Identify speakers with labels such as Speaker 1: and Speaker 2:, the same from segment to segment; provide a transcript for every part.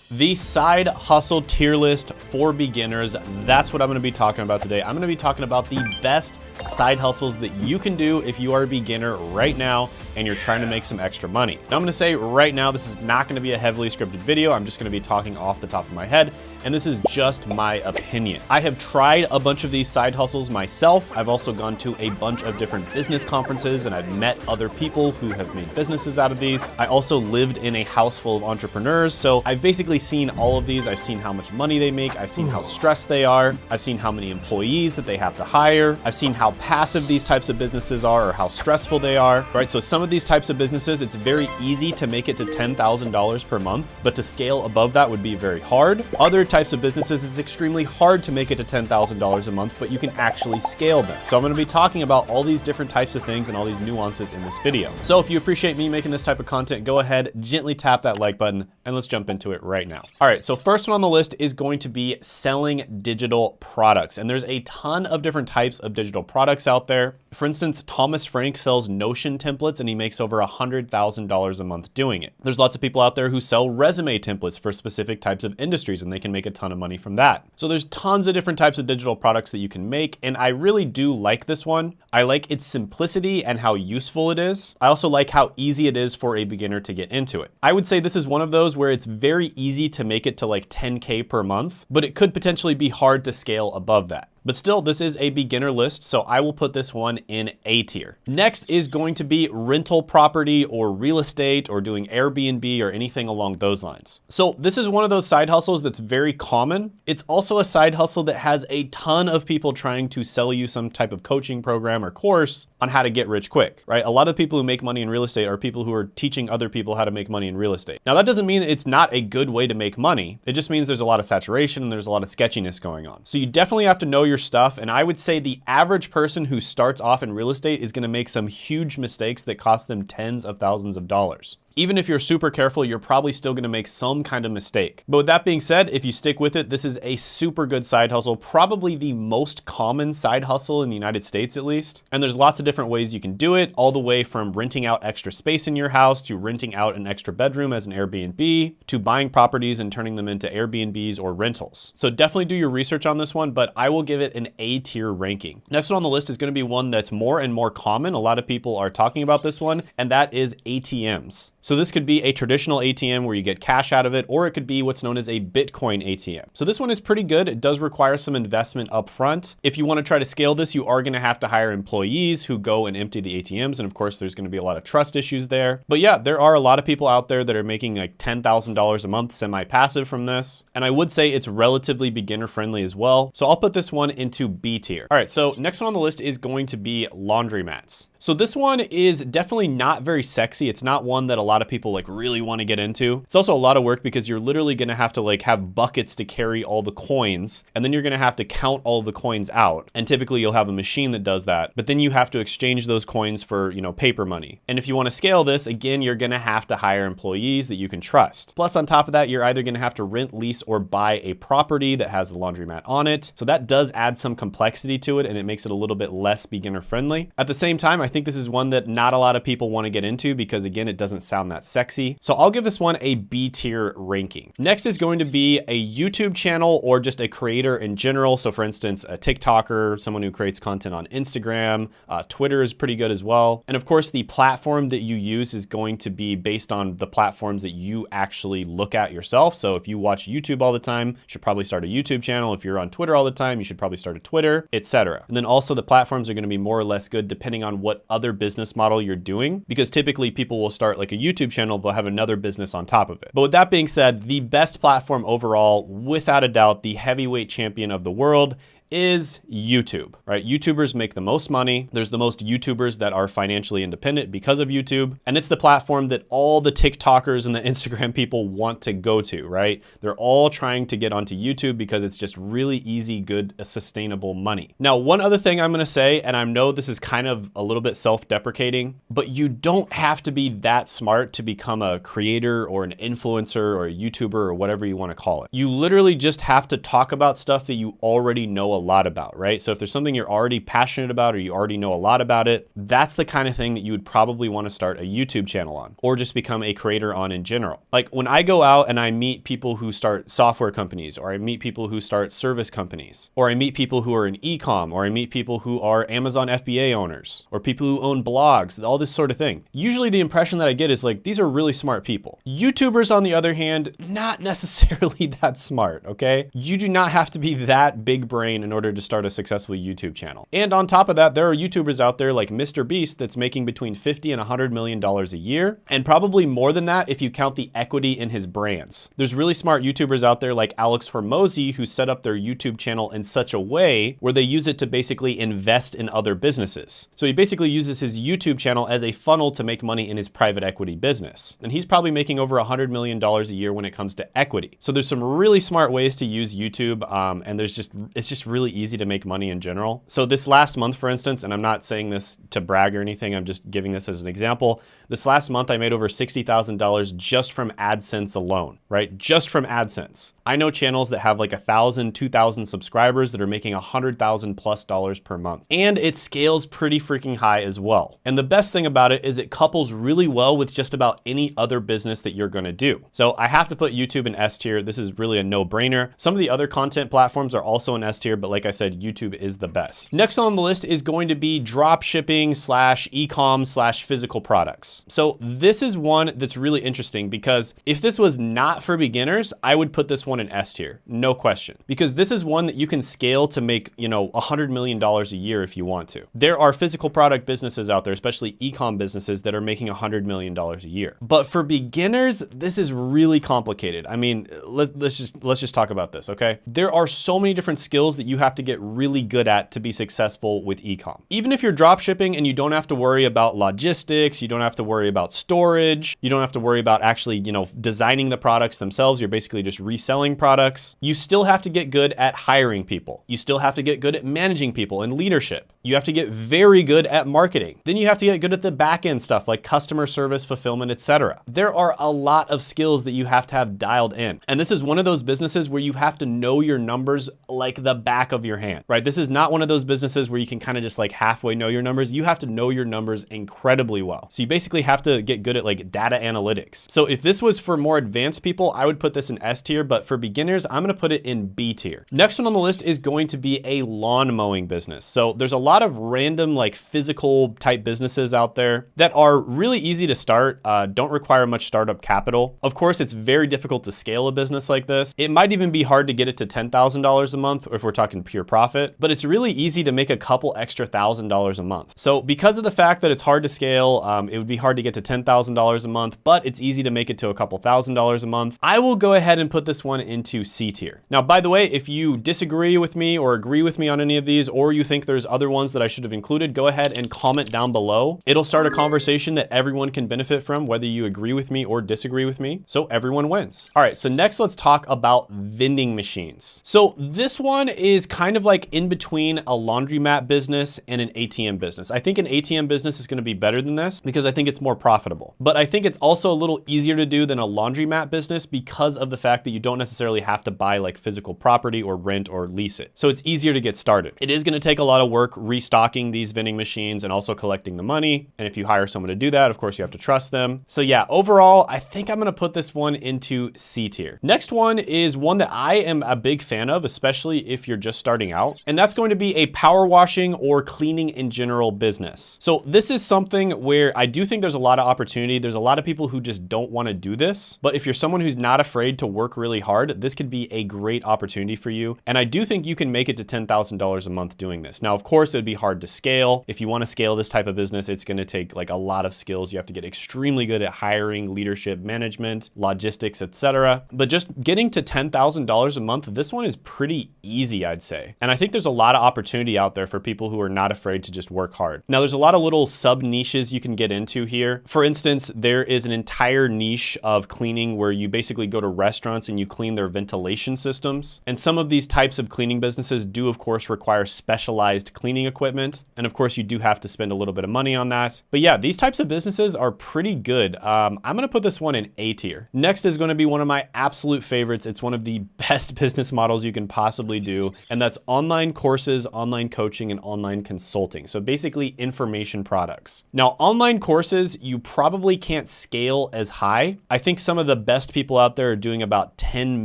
Speaker 1: The side hustle tier list for beginners. That's what I'm gonna be talking about today. I'm gonna be talking about the best side hustles that you can do if you are a beginner right now and you're trying to make some extra money. Now I'm gonna say right now, this is not gonna be a heavily scripted video. I'm just gonna be talking off the top of my head, and this is just my opinion. I have tried a bunch of these side hustles myself. I've also gone to a bunch of different business conferences and I've met other people who have made businesses out of these. I also lived in a house full of entrepreneurs, so I've basically seen all of these. I've seen how much money they make. I've seen how stressed they are. I've seen how many employees that they have to hire. I've seen how passive these types of businesses are or how stressful they are, right? So some of these types of businesses, it's very easy to make it to $10,000 per month, but to scale above that would be very hard. Other types of businesses, it's extremely hard to make it to $10,000 a month, but you can actually scale them. So I'm gonna be talking about all these different types of things and all these nuances in this video. So if you appreciate me making this type of content, go ahead, gently tap that like button, and let's jump into it right now. All right, so first one on the list is going to be selling digital products. And there's a ton of different types of digital products out there. For instance, Thomas Frank sells Notion templates and he makes over $100,000 a month doing it. There's lots of people out there who sell resume templates for specific types of industries and they can make a ton of money from that. So there's tons of different types of digital products that you can make. And I really do like this one. I like its simplicity and how useful it is. I also like how easy it is for a beginner to get into it. I would say this is one of those where it's very easy to make it to like 10K per month, but it could potentially be hard to scale above that. But still, this is a beginner list, so I will put this one in A tier. Next is going to be rental property or real estate or doing Airbnb or anything along those lines. So this is one of those side hustles that's very common. It's also a side hustle that has a ton of people trying to sell you some type of coaching program or course on how to get rich quick, right? A lot of people who make money in real estate are people who are teaching other people how to make money in real estate. Now that doesn't mean it's not a good way to make money. It just means there's a lot of saturation and there's a lot of sketchiness going on. So you definitely have to know your stuff. And I would say the average person who starts off in real estate is gonna make some huge mistakes that cost them tens of thousands of dollars. Even if you're super careful, you're probably still gonna make some kind of mistake. But with that being said, if you stick with it, this is a super good side hustle, probably the most common side hustle in the United States at least. And there's lots of different ways you can do it, all the way from renting out extra space in your house to renting out an extra bedroom as an Airbnb to buying properties and turning them into Airbnbs or rentals. So definitely do your research on this one, but I will give it an A tier ranking. Next one on the list is gonna be one that's more and more common. A lot of people are talking about this one, and that is ATMs. So this could be a traditional ATM where you get cash out of it, or it could be what's known as a Bitcoin ATM. So this one is pretty good. It does require some investment up front. If you want to try to scale this, you are going to have to hire employees who go and empty the ATMs. And of course, there's going to be a lot of trust issues there. But yeah, there are a lot of people out there that are making like $10,000 a month semi-passive from this. And I would say it's relatively beginner friendly as well. So I'll put this one into B tier. All right, so next one on the list is going to be laundromats. So this one is definitely not very sexy. It's not one that a lot of people like really want to get into. It's also a lot of work because you're literally going to have to like have buckets to carry all the coins, and then you're going to have to count all the coins out. And typically you'll have a machine that does that, but then you have to exchange those coins for, you know, paper money. And if you want to scale this, again, you're going to have to hire employees that you can trust. Plus on top of that, you're either going to have to rent, lease, or buy a property that has a laundromat on it. So that does add some complexity to it and it makes it a little bit less beginner friendly. At the same time, I think this is one that not a lot of people want to get into because again, it doesn't sound that sexy. So I'll give this one a B tier ranking. Next is going to be a YouTube channel or just a creator in general. So for instance, a TikToker, someone who creates content on Instagram, Twitter is pretty good as well. And of course, the platform that you use is going to be based on the platforms that you actually look at yourself. So if you watch YouTube all the time, you should probably start a YouTube channel. If you're on Twitter all the time, you should probably start a Twitter, etc. And then also the platforms are going to be more or less good depending on what other business model you're doing, because typically people will start like a YouTube channel, they'll have another business on top of it. But with that being said, the best platform overall, without a doubt, the heavyweight champion of the world is YouTube, right? YouTubers make the most money. There's the most YouTubers that are financially independent because of YouTube. And it's the platform that all the TikTokers and the Instagram people want to go to, right? They're all trying to get onto YouTube because it's just really easy, good, sustainable money. Now, one other thing I'm gonna say, and I know this is kind of a little bit self-deprecating, but you don't have to be that smart to become a creator or an influencer or a YouTuber or whatever you wanna call it. You literally just have to talk about stuff that you already know a lot about, right? So if there's something you're already passionate about or you already know a lot about it, that's the kind of thing that you would probably want to start a YouTube channel on, or just become a creator on in general. Like when I go out and I meet people who start software companies, or I meet people who start service companies, or I meet people who are in e-com, or I meet people who are Amazon FBA owners, or people who own blogs, all this sort of thing. Usually the impression that I get is like, these are really smart people. YouTubers, on the other hand, not necessarily that smart, okay? You do not have to be that big brain in order to start a successful YouTube channel. And on top of that, there are YouTubers out there like Mr. Beast that's making between $50 and $100 million a year, and probably more than that if you count the equity in his brands. There's really smart YouTubers out there like Alex Hormozi who set up their YouTube channel in such a way where they use it to basically invest in other businesses. So he basically uses his YouTube channel as a funnel to make money in his private equity business. And he's probably making over $100 million a year when it comes to equity. So there's some really smart ways to use YouTube, and it's just really easy to make money in general. So this last month, for instance, and I'm not saying this to brag or anything, I'm just giving this as an example. This last month, I made over $60,000 just from AdSense alone, right? Just from AdSense. I know channels that have like 1,000, 2,000 subscribers that are making $100,000+ per month. And it scales pretty freaking high as well. And the best thing about it is it couples really well with just about any other business that you're gonna do. So I have to put YouTube in S tier. This is really a no-brainer. Some of the other content platforms are also in S tier, but like I said, YouTube is the best. Next on the list is going to be drop shipping / e-com / physical products. So this is one that's really interesting because if this was not for beginners, I would put this one in S tier, no question. Because this is one that you can scale to make, $100 million a year if you want to. There are physical product businesses out there, especially e-com businesses that are making $100 million a year. But for beginners, this is really complicated. I mean, let's just talk about this, okay? There are so many different skills that you have to get really good at to be successful with e-com. Even if you're drop shipping and you don't have to worry about logistics, you don't have to worry about storage, you don't have to worry about actually, designing the products themselves, you're basically just reselling products. You still have to get good at hiring people. You still have to get good at managing people and leadership. You have to get very good at marketing. Then you have to get good at the back end stuff like customer service, fulfillment, etc. There are a lot of skills that you have to have dialed in. And this is one of those businesses where you have to know your numbers like the back of your hand, right? This is not one of those businesses where you can kind of just like halfway know your numbers. You have to know your numbers incredibly well. So you basically have to get good at like data analytics. So if this was for more advanced people, I would put this in S tier, but for beginners, I'm gonna put it in B tier. Next one on the list is going to be a lawn mowing business. So there's a lot of random like physical type businesses out there that are really easy to start, don't require much startup capital. Of course, it's very difficult to scale a business like this. It might even be hard to get it to $10,000 a month if we're talking pure profit, but it's really easy to make a couple extra $1,000s a month. So because of the fact that it's hard to scale, it would be hard to get to $10,000 a month, but it's easy to make it to a couple $1,000s a month. I will go ahead and put this one into C tier. Now, by the way, if you disagree with me or agree with me on any of these, or you think there's other ones that I should have included, go ahead and comment down below. It'll start a conversation that everyone can benefit from, whether you agree with me or disagree with me, so everyone wins. All right, so next let's talk about vending machines. So this one is kind of like in between a laundromat business and an ATM business. I think an ATM business is gonna be better than this because I think it's more profitable. But I think it's also a little easier to do than a laundromat business because of the fact that you don't necessarily have to buy like physical property or rent or lease it. So it's easier to get started. It is gonna take a lot of work restocking these vending machines and also collecting the money. And if you hire someone to do that, of course you have to trust them. So yeah, overall, I think I'm gonna put this one into C tier. Next one is one that I am a big fan of, especially if you're just starting out. And that's going to be a power washing or cleaning in general business. So this is something where I do think there's a lot of opportunity. There's a lot of people who just don't want to do this. But if you're someone who's not afraid to work really hard, this could be a great opportunity for you. And I do think you can make it to $10,000 a month doing this. Now, of course, it'd be hard to scale. If you want to scale this type of business, it's going to take like a lot of skills. You have to get extremely good at hiring, leadership, management, logistics, etc. But just getting to $10,000 a month, this one is pretty easy, I'd say. And I think there's a lot of opportunity out there for people who are not afraid to just work hard. Now, there's a lot of little sub niches you can get into here. For instance, there is an entire niche of cleaning where you basically go to restaurants and you clean their ventilation systems. And some of these types of cleaning businesses do, of course, require specialized cleaning equipment. And of course, you do have to spend a little bit of money on that. But yeah, these types of businesses are pretty good. I'm gonna put this one in A tier. Next is gonna be one of my absolute favorites. It's one of the best business models you can possibly do. and that's online courses, online coaching, and online consulting. So basically information products. Now, online courses, you probably can't scale as high. I think some of the best people out there are doing about $10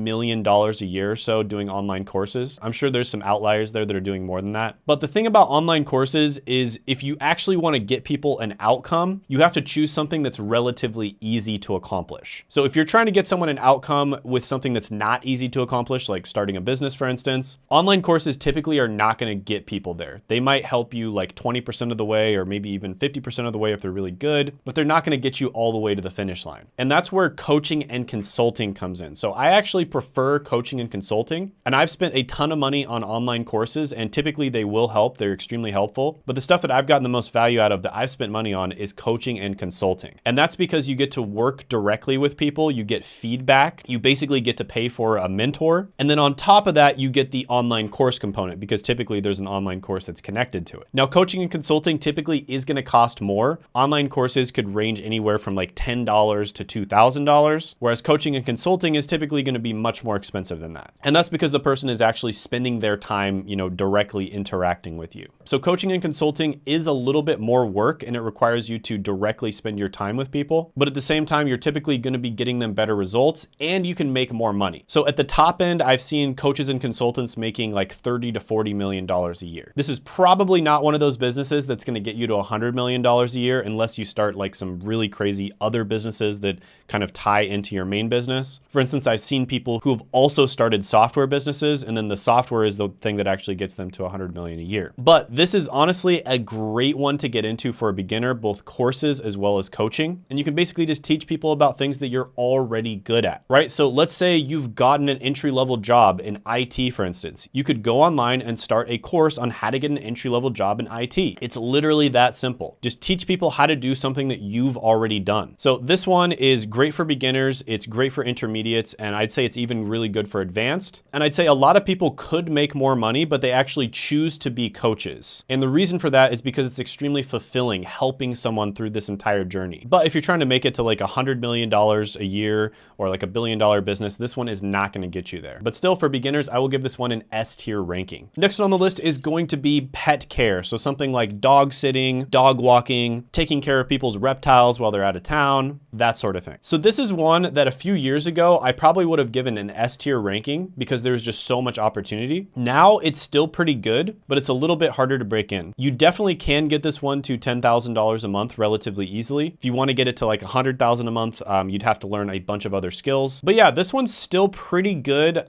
Speaker 1: million a year or so doing online courses. I'm sure there's some outliers there that are doing more than that. But the thing about online courses is if you actually want to get people an outcome, you have to choose something that's relatively easy to accomplish. So if you're trying to get someone an outcome with something that's not easy to accomplish, like starting a business, for instance, online courses typically are not going to get people there. They might help you like 20% of the way, or maybe even 50% of the way if they're really good, but they're not going to get you all the way to the finish line. And that's where coaching and consulting comes in. So I actually prefer coaching and consulting, and I've spent a ton of money on online courses, and typically they will help. They're extremely helpful. But the stuff that I've gotten the most value out of that I've spent money on is coaching and consulting. And that's because you get to work directly with people, you get feedback, you basically get to pay for a mentor. And then on top of that, you get the online course component because typically there's an online course that's connected to it. Now, coaching and consulting typically is going to cost more. Online courses could range anywhere from like $10 to $2,000, whereas coaching and consulting is typically going to be much more expensive than that. And that's because the person is actually spending their time, directly interacting with you. So coaching and consulting is a little bit more work, and it requires you to directly spend your time with people. But at the same time, you're typically going to be getting them better results, and you can make more money. So at the top end, I've seen coaches and consultants making like $30 to $40 million a year. This is probably not one of those businesses that's going to get you to $100 million a year unless you start like some really crazy other businesses that kind of tie into your main business. For instance, I've seen people who have also started software businesses, and then the software is the thing that actually gets them to $100 million a year. But this is honestly a great one to get into for a beginner, both courses as well as coaching. And you can basically just teach people about things that you're already good at, right? So let's say you've gotten an entry-level job in IT, for instance. You could go online and start a course on how to get an entry-level job in IT. It's literally that simple. Just teach people how to do something that you've already done. So this one is great for beginners, it's great for intermediates, and I'd say it's even really good for advanced. And I'd say a lot of people could make more money, but they actually choose to be coaches. And the reason for that is because it's extremely fulfilling helping someone through this entire journey. But if you're trying to make it to like $100 million a year or like $1 billion business, this one is not going to get you there. But still, for beginners, I will give this one an S tier ranking. Next one on the list is going to be pet care. So something like dog sitting, dog walking, taking care of people's reptiles while they're out of town, that sort of thing. So this is one that a few years ago, I probably would have given an S tier ranking because there was just so much opportunity. Now it's still pretty good, but it's a little bit harder to break in. You definitely can get this one to $10,000 a month relatively easily. If you want to get it to like $100,000 a month, you'd have to learn a bunch of other skills. But yeah, this one's still pretty good.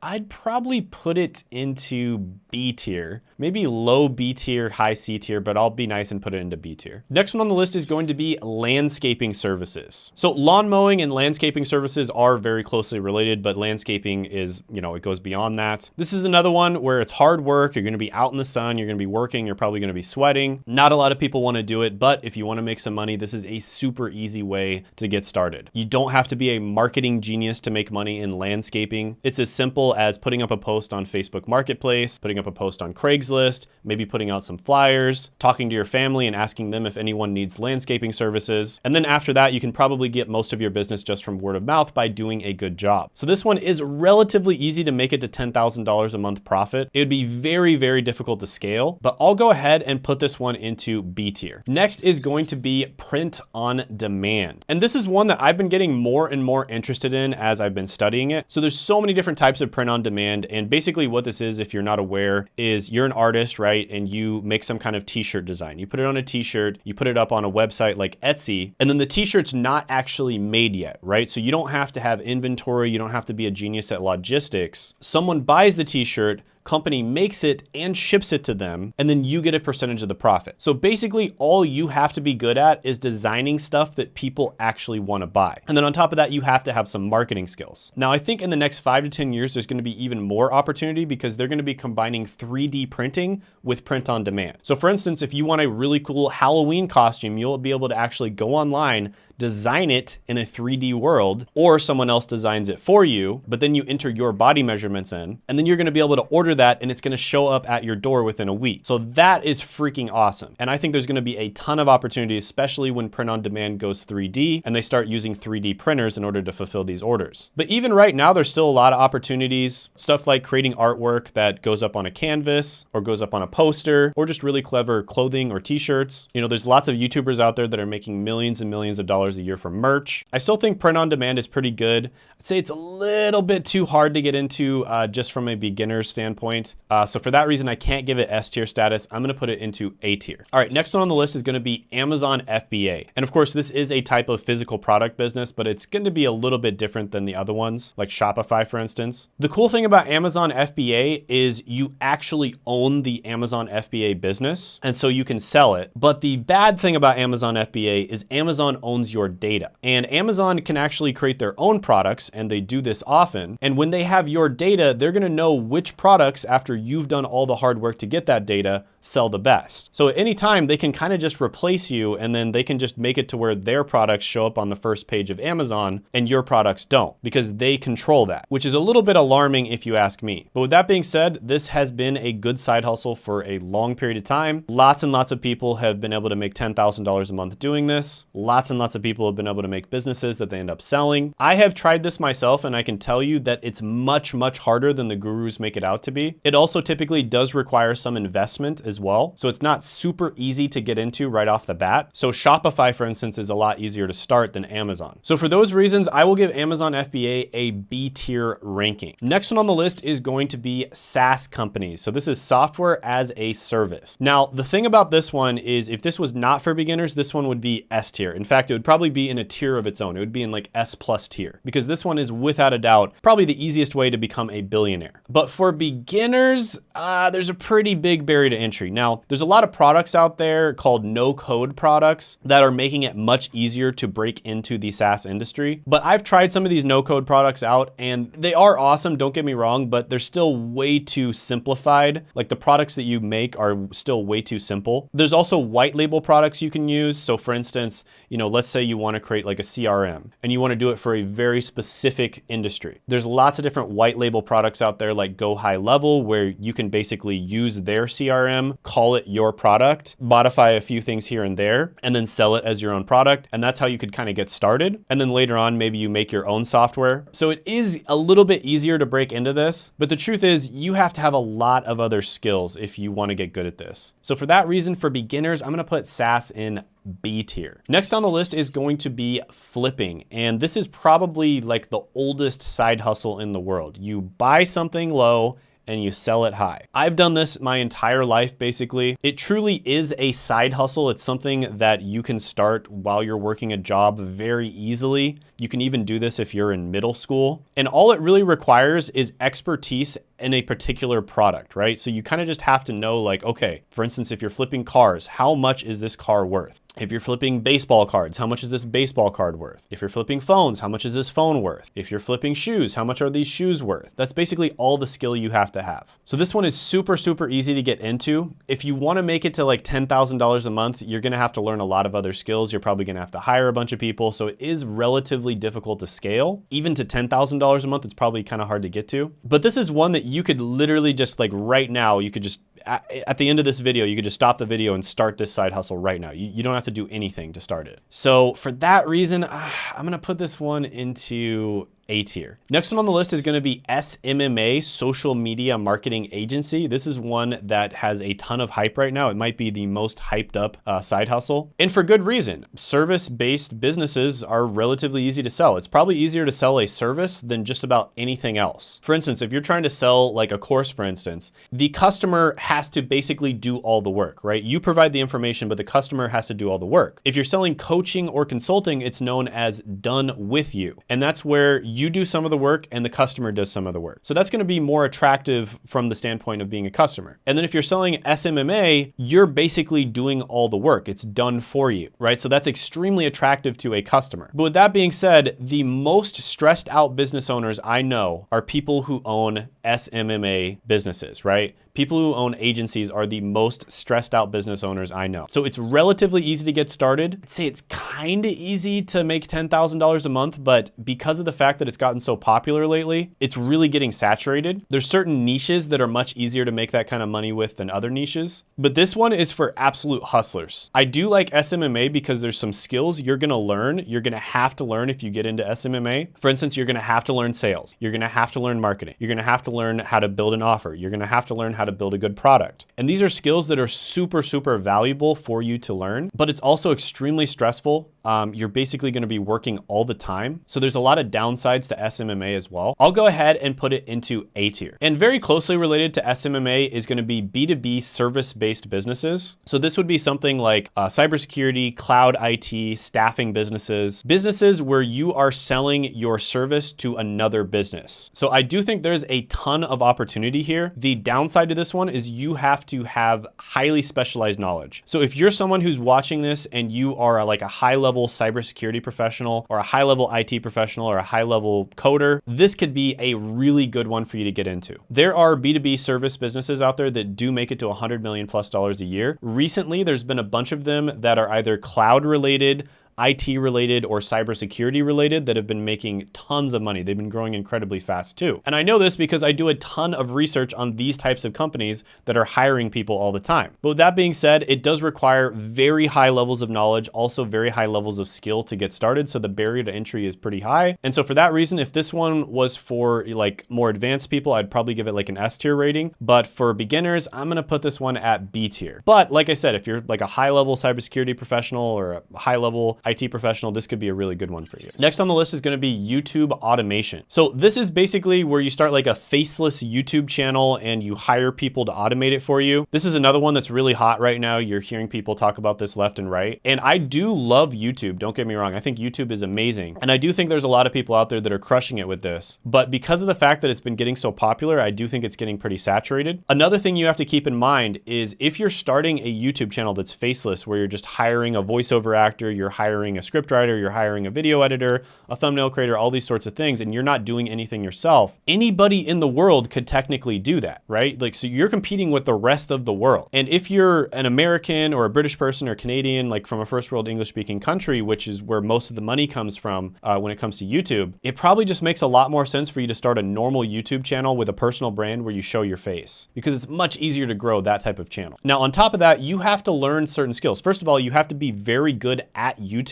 Speaker 1: I'd probably put it into B tier, maybe low B tier, high C tier, but I'll be nice and put it into B tier. Next one on the list is going to be landscaping services. So lawn mowing and landscaping services are very closely related, but landscaping is, it goes beyond that. This is another one where it's hard work. You're going to be out in the sun. You're going to be working. You're probably going to be sweating. Not a lot of people want to do it, but if you want to make some money, this is a super easy way to get started. You don't have to be a marketing genius to make money in landscaping. It's as simple as putting up a post on Facebook Marketplace, putting up a post on Craigslist, maybe putting out some flyers, talking to your family and asking them if anyone needs landscaping services. And then after that, you can probably get most of your business just from word of mouth by doing a good job. So this one is relatively easy to make it to $10,000 a month profit. It would be very, very difficult to scale, but I'll go ahead and put this one into B tier. Next is going to be print on demand. And this is one that I've been getting more and more interested in as I've been studying it. So there's so many different types of print on demand. And basically what this is, if you're not aware, is you're an artist, right? And you make some kind of t-shirt design. You put it on a t-shirt, you put it up on a website like Etsy, and then the t-shirt's not actually made yet, right? So you don't have to have inventory. You don't have to be a genius at logistics. Someone buys the t-shirt, company makes it and ships it to them, and then you get a percentage of the profit. So basically all you have to be good at is designing stuff that people actually want to buy. And then on top of that, you have to have some marketing skills. Now, I think in the next 5 to 10 years, there's going to be even more opportunity because they're going to be combining 3D printing with print on demand. So for instance, if you want a really cool Halloween costume, you'll be able to actually go online, design it in a 3D world, or someone else designs it for you, but then you enter your body measurements in, and then you're going to be able to order order that and it's gonna show up at your door within a week. So that is freaking awesome. And I think there's gonna be a ton of opportunities, especially when print on demand goes 3D and they start using 3D printers in order to fulfill these orders. But even right now, there's still a lot of opportunities, stuff like creating artwork that goes up on a canvas or goes up on a poster, or just really clever clothing or t-shirts. You know, there's lots of YouTubers out there that are making millions and millions of dollars a year from merch. I still think print on demand is pretty good. I'd say it's a little bit too hard to get into just from a beginner's standpoint. So for that reason, I can't give it S tier status. I'm gonna put it into A tier. All right, next one on the list is gonna be Amazon FBA. And of course, this is a type of physical product business, but it's gonna be a little bit different than the other ones, like Shopify, for instance. The cool thing about Amazon FBA is you actually own the Amazon FBA business, and so you can sell it. But the bad thing about Amazon FBA is Amazon owns your data. And Amazon can actually create their own products, and they do this often. And when they have your data, they're gonna know which products, after you've done all the hard work to get that data, sell the best. So at any time, they can kind of just replace you, and then they can just make it to where their products show up on the first page of Amazon and your products don't, because they control that, which is a little bit alarming if you ask me. But with that being said, this has been a good side hustle for a long period of time. Lots and lots of people have been able to make $10,000 a month doing this. Lots and lots of people have been able to make businesses that they end up selling. I have tried this myself, and I can tell you that it's much, much harder than the gurus make it out to be. It also typically does require some investment as well. So it's not super easy to get into right off the bat. So Shopify, for instance, is a lot easier to start than Amazon. So for those reasons, I will give Amazon FBA a B tier ranking. Next one on the list is going to be SaaS companies. So this is software as a service. Now, the thing about this one is if this was not for beginners, this one would be S tier. In fact, it would probably be in a tier of its own. It would be in like S+ tier, because this one is without a doubt probably the easiest way to become a billionaire. But for beginners, there's a pretty big barrier to entry. Now, there's a lot of products out there called no-code products that are making it much easier to break into the SaaS industry. But I've tried some of these no-code products out, and they are awesome, don't get me wrong, but they're still way too simplified. Like, the products that you make are still way too simple. There's also white label products you can use. So for instance, you know, let's say you want to create like a CRM and you want to do it for a very specific industry. There's lots of different white label products out there like Go High Level, where you can basically use their CRM, call it your product, modify a few things here and there, and then sell it as your own product. And that's how you could kind of get started. And then later on, maybe you make your own software. So it is a little bit easier to break into this, but the truth is you have to have a lot of other skills if you want to get good at this. So for that reason, for beginners, I'm going to put SaaS in B tier. Next on the list is going to be flipping. And this is probably like the oldest side hustle in the world. You buy something low and you sell it high. I've done this my entire life, basically. It truly is a side hustle. It's something that you can start while you're working a job very easily. You can even do this if you're in middle school. And all it really requires is expertise in a particular product, right? So you kind of just have to know, like, okay, for instance, if you're flipping cars, how much is this car worth? If you're flipping baseball cards, how much is this baseball card worth? If you're flipping phones, how much is this phone worth? If you're flipping shoes, how much are these shoes worth? That's basically all the skill you have to have. So this one is super, super easy to get into. If you want to make it to like $10,000 a month, you're going to have to learn a lot of other skills. You're probably going to have to hire a bunch of people. So it is relatively difficult to scale. Even to $10,000 a month, it's probably kind of hard to get to. But this is one that you could literally just like right now, you could just, at the end of this video, you could just stop the video and start this side hustle right now. You don't have to do anything to start it. So for that reason, I'm gonna put this one into A tier. Next one on the list is going to be SMMA, Social Media Marketing Agency. This is one that has a ton of hype right now. It might be the most hyped up side hustle, and for good reason. Service-based businesses are relatively easy to sell. It's probably easier to sell a service than just about anything else. For instance, if you're trying to sell like a course, for instance, the customer has to basically do all the work, right? You provide the information, but the customer has to do all the work. If you're selling coaching or consulting, it's known as done with you. And that's where you do some of the work and the customer does some of the work. So that's going to be more attractive from the standpoint of being a customer. And then if you're selling SMMA, you're basically doing all the work. It's done for you, right? So that's extremely attractive to a customer. But with that being said, the most stressed out business owners I know are people who own SMMA businesses, right? People who own agencies are the most stressed out business owners I know. So it's relatively easy to get started. I'd say it's kind of easy to make $10,000 a month, but because of the fact that it's gotten so popular lately, it's really getting saturated. There's certain niches that are much easier to make that kind of money with than other niches, but this one is for absolute hustlers. I do like SMMA because there's some skills you're gonna learn. You're gonna have to learn if you get into SMMA. For instance, you're gonna have to learn sales. You're gonna have to learn marketing. You're gonna have to learn how to build an offer. You're gonna have to learn how to build a good product. And these are skills that are super, super valuable for you to learn, but it's also extremely stressful. You're basically gonna be working all the time. So there's a lot of downsides to SMMA as well. I'll go ahead and put it into A tier. And very closely related to SMMA is gonna be B2B service-based businesses. So this would be something like cybersecurity, cloud IT, staffing businesses, businesses where you are selling your service to another business. So I do think there's a ton of opportunity here. The downside to this one is you have to have highly specialized knowledge. So if you're someone who's watching this and you are like a high-level cybersecurity professional or a high-level IT professional or a high-level coder, this could be a really good one for you to get into. There are B2B service businesses out there that do make it to $100 million plus a year. Recently, there's been a bunch of them that are either cloud related, IT related, or cybersecurity related that have been making tons of money. They've been growing incredibly fast too. And I know this because I do a ton of research on these types of companies that are hiring people all the time. But with that being said, it does require very high levels of knowledge, also very high levels of skill to get started. So the barrier to entry is pretty high. And so for that reason, if this one was for like more advanced people, I'd probably give it like an S tier rating. But for beginners, I'm gonna put this one at B tier. But like I said, if you're like a high level cybersecurity professional or a high level IT professional, this could be a really good one for you. Next on the list is going to be YouTube automation. So this is basically where you start like a faceless YouTube channel and you hire people to automate it for you. This is another one that's really hot right now. You're hearing people talk about this left and right. And I do love YouTube. Don't get me wrong. I think YouTube is amazing. And I do think there's a lot of people out there that are crushing it with this. But because of the fact that it's been getting so popular, I do think it's getting pretty saturated. Another thing you have to keep in mind is if you're starting a YouTube channel that's faceless, where you're just hiring a voiceover actor, you're hiring a scriptwriter, you're hiring a video editor, a thumbnail creator, all these sorts of things, and you're not doing anything yourself, anybody in the world could technically do that, right? Like, so you're competing with the rest of the world. And if you're an American or a British person or Canadian, like from a first world English speaking country, which is where most of the money comes from when it comes to YouTube, it probably just makes a lot more sense for you to start a normal YouTube channel with a personal brand where you show your face, because it's much easier to grow that type of channel. Now, on top of that, you have to learn certain skills. First of all, you have to be very good at YouTube.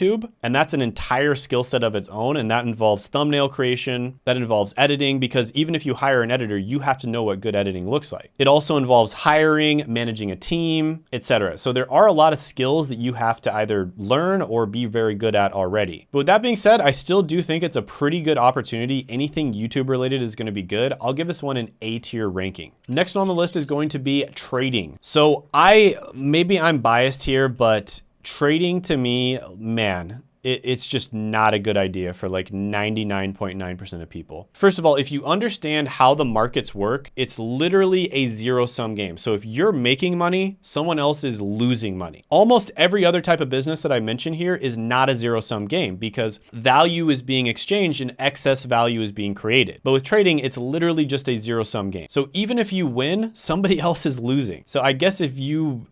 Speaker 1: And that's an entire skill set of its own. And that involves thumbnail creation, that involves editing, because even if you hire an editor, you have to know what good editing looks like. It also involves hiring, managing a team, etc. So there are a lot of skills that you have to either learn or be very good at already. But with that being said, I still do think it's a pretty good opportunity. Anything YouTube related is going to be good. I'll give this one an A tier ranking. Next on the list is going to be trading. So maybe I'm biased here, but trading to me, man, it's just not a good idea for like 99.9% of people. First of all, if you understand how the markets work, it's literally a zero-sum game. So if you're making money, someone else is losing money. Almost every other type of business that I mention here is not a zero-sum game because value is being exchanged and excess value is being created. But with trading, it's literally just a zero-sum game. So even if you win, somebody else is losing. So I guess if you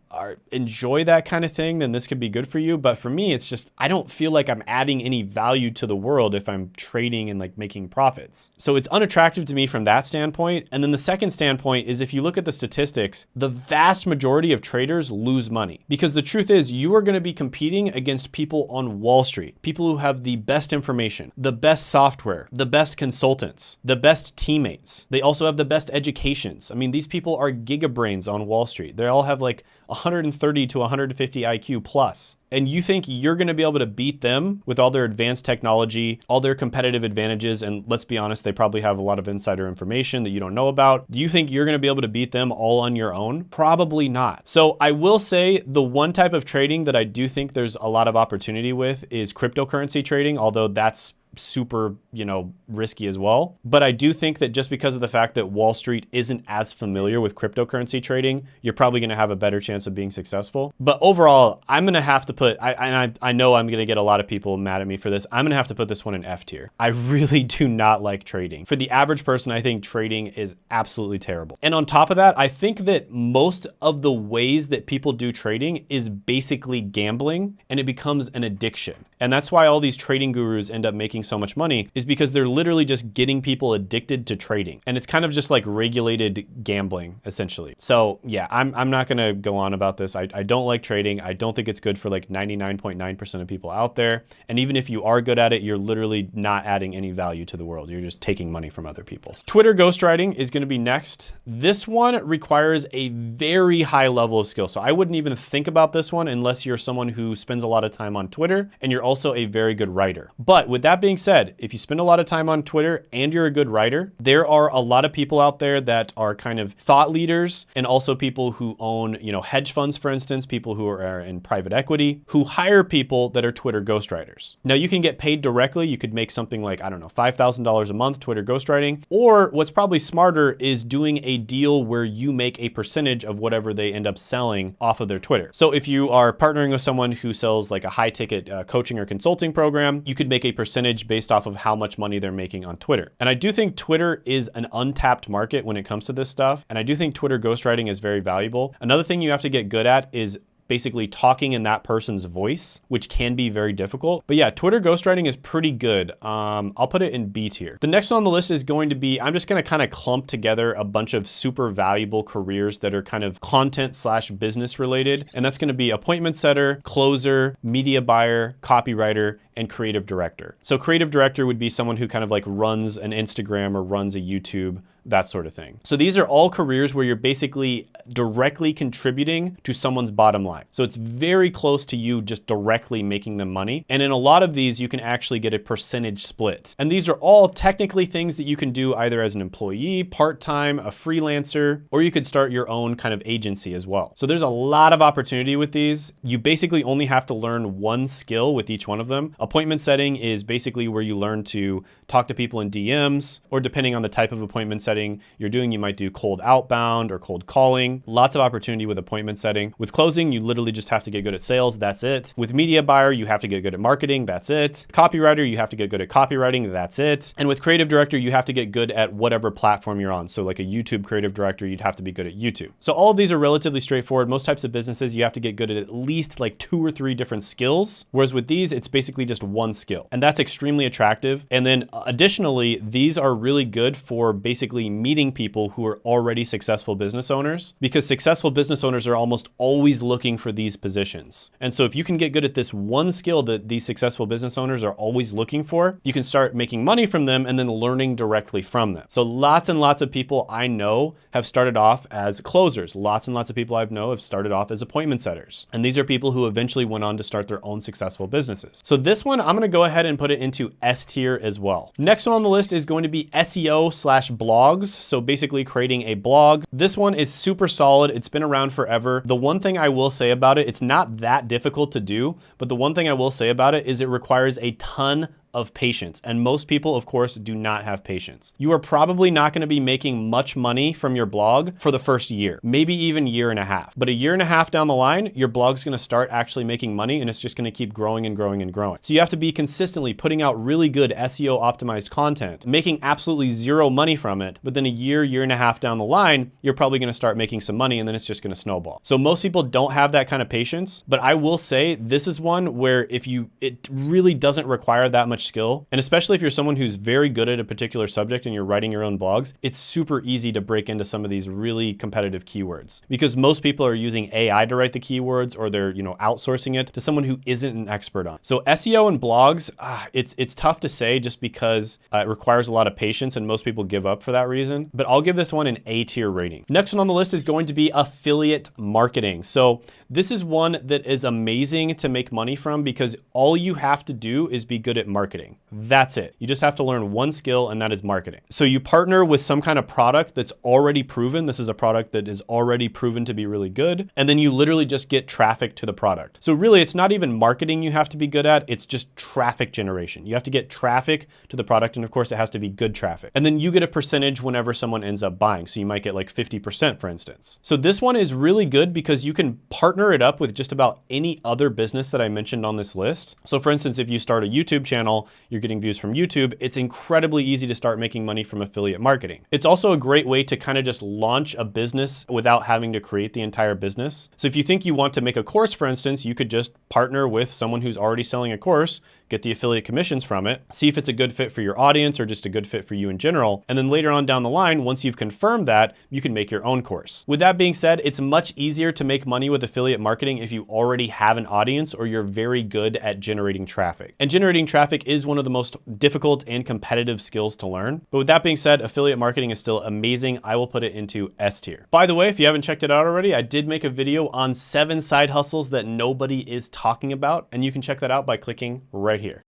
Speaker 1: enjoy that kind of thing, then this could be good for you. But for me, it's just, I don't feel like I'm adding any value to the world if I'm trading and like making profits. So it's unattractive to me from that standpoint. And then the second standpoint is if you look at the statistics, the vast majority of traders lose money because the truth is you are going to be competing against people on Wall Street, people who have the best information, the best software, the best consultants, the best teammates. They also have the best educations. I mean, these people are gigabrains on Wall Street. They all have like 130 to 150 IQ plus. And you think you're going to be able to beat them with all their advanced technology, all their competitive advantages, and let's be honest, they probably have a lot of insider information that you don't know about. Do you think you're going to be able to beat them all on your own? Probably not. So I will say the one type of trading that I do think there's a lot of opportunity with is cryptocurrency trading, although that's super, you know, risky as well. But I do think that just because of the fact that Wall Street isn't as familiar with cryptocurrency trading, you're probably going to have a better chance of being successful. But overall, I'm going to have to put, I know I'm going to get a lot of people mad at me for this. I'm going to have to put this one in F tier. I really do not like trading. For the average person, I think trading is absolutely terrible. And on top of that, I think that most of the ways that people do trading is basically gambling, and it becomes an addiction. And that's why all these trading gurus end up making so much money, is because they're literally just getting people addicted to trading. And it's kind of just like regulated gambling, essentially. So yeah, I'm not gonna go on about this. I don't like trading. I don't think it's good for like 99.9% of people out there. And even if you are good at it, you're literally not adding any value to the world. You're just taking money from other people. Twitter ghostwriting is gonna be next. This one requires a very high level of skill. So I wouldn't even think about this one unless you're someone who spends a lot of time on Twitter and you're also a very good writer. But with that being said, if you spend a lot of time on Twitter and you're a good writer, there are a lot of people out there that are kind of thought leaders, and also people who own, you know, hedge funds, for instance, people who are in private equity, who hire people that are Twitter ghostwriters. Now you can get paid directly. You could make something like, I don't know, $5,000 a month Twitter ghostwriting, or what's probably smarter is doing a deal where you make a percentage of whatever they end up selling off of their Twitter. So if you are partnering with someone who sells like a high ticket coaching or consulting program, you could make a percentage based off of how much money they're making on Twitter. And I do think Twitter is an untapped market when it comes to this stuff. And I do think Twitter ghostwriting is very valuable. Another thing you have to get good at is basically talking in that person's voice, which can be very difficult. But yeah, Twitter ghostwriting is pretty good. I'll put it in B tier. The next one on the list is going to be, I'm just gonna kind of clump together a bunch of super valuable careers that are kind of content/business related. And that's gonna be appointment setter, closer, media buyer, copywriter, and creative director. So creative director would be someone who kind of like runs an Instagram or runs a YouTube, that sort of thing. So these are all careers where you're basically directly contributing to someone's bottom line. So it's very close to you just directly making them money. And in a lot of these, you can actually get a percentage split. And these are all technically things that you can do either as an employee, part-time, a freelancer, or you could start your own kind of agency as well. So there's a lot of opportunity with these. You basically only have to learn one skill with each one of them. Appointment setting is basically where you learn to talk to people in DMs, or depending on the type of appointment setting you're doing, you might do cold outbound or cold calling. Lots of opportunity with appointment setting. With closing, you literally just have to get good at sales. That's it. With media buyer, you have to get good at marketing. That's it. Copywriter, you have to get good at copywriting. That's it. And with creative director, you have to get good at whatever platform you're on. So like a YouTube creative director, you'd have to be good at YouTube. So all of these are relatively straightforward. Most types of businesses, you have to get good at least like 2 or 3 different skills. Whereas with these, it's basically just one skill. And that's extremely attractive. And then additionally, these are really good for basically meeting people who are already successful business owners, because successful business owners are almost always looking for these positions. And so if you can get good at this one skill that these successful business owners are always looking for, you can start making money from them and then learning directly from them. So lots and lots of people I know have started off as closers. Lots and lots of people I know have started off as appointment setters. And these are people who eventually went on to start their own successful businesses. So this one, I'm gonna go ahead and put it into S tier as well. Next one on the list is going to be SEO/blogs. So basically creating a blog. This one is super solid. It's been around forever. The one thing I will say about it, it's not that difficult to do, but the one thing I will say about it is it requires a ton of patience. And most people, of course, do not have patience. You are probably not going to be making much money from your blog for the first year, maybe even year and a half. But a year and a half down the line, your blog's going to start actually making money, and it's just going to keep growing and growing and growing. So you have to be consistently putting out really good SEO optimized content, making absolutely zero money from it. But then a year, year and a half down the line, you're probably going to start making some money, and then it's just going to snowball. So most people don't have that kind of patience, but I will say this is one where it really doesn't require that much skill. And especially if you're someone who's very good at a particular subject and you're writing your own blogs, it's super easy to break into some of these really competitive keywords, because most people are using AI to write the keywords, or they're, outsourcing it to someone who isn't an expert on. So SEO and blogs, it's tough to say just because it requires a lot of patience and most people give up for that reason, but I'll give this one an A tier rating. Next one on the list is going to be affiliate marketing. So this is one that is amazing to make money from, because all you have to do is be good at marketing. marketing. That's it. You just have to learn one skill, and that is marketing. So you partner with some kind of product that's already proven. This is a product that is already proven to be really good. And then you literally just get traffic to the product. So really, it's not even marketing you have to be good at. It's just traffic generation. You have to get traffic to the product. And of course, it has to be good traffic. And then you get a percentage whenever someone ends up buying. So you might get like 50%, for instance. So this one is really good because you can partner it up with just about any other business that I mentioned on this list. So for instance, if you start a YouTube channel, you're getting views from YouTube, it's incredibly easy to start making money from affiliate marketing. It's also a great way to kind of just launch a business without having to create the entire business. So if you think you want to make a course, for instance, you could just partner with someone who's already selling a course, get the affiliate commissions from it, see if it's a good fit for your audience or just a good fit for you in general. And then later on down the line, once you've confirmed that, you can make your own course. With that being said, it's much easier to make money with affiliate marketing if you already have an audience or you're very good at generating traffic. And generating traffic is one of the most difficult and competitive skills to learn. But with that being said, affiliate marketing is still amazing. I will put it into S tier. By the way, if you haven't checked it out already, I did make a video on 7 side hustles that nobody is talking about, and you can check that out by clicking right here.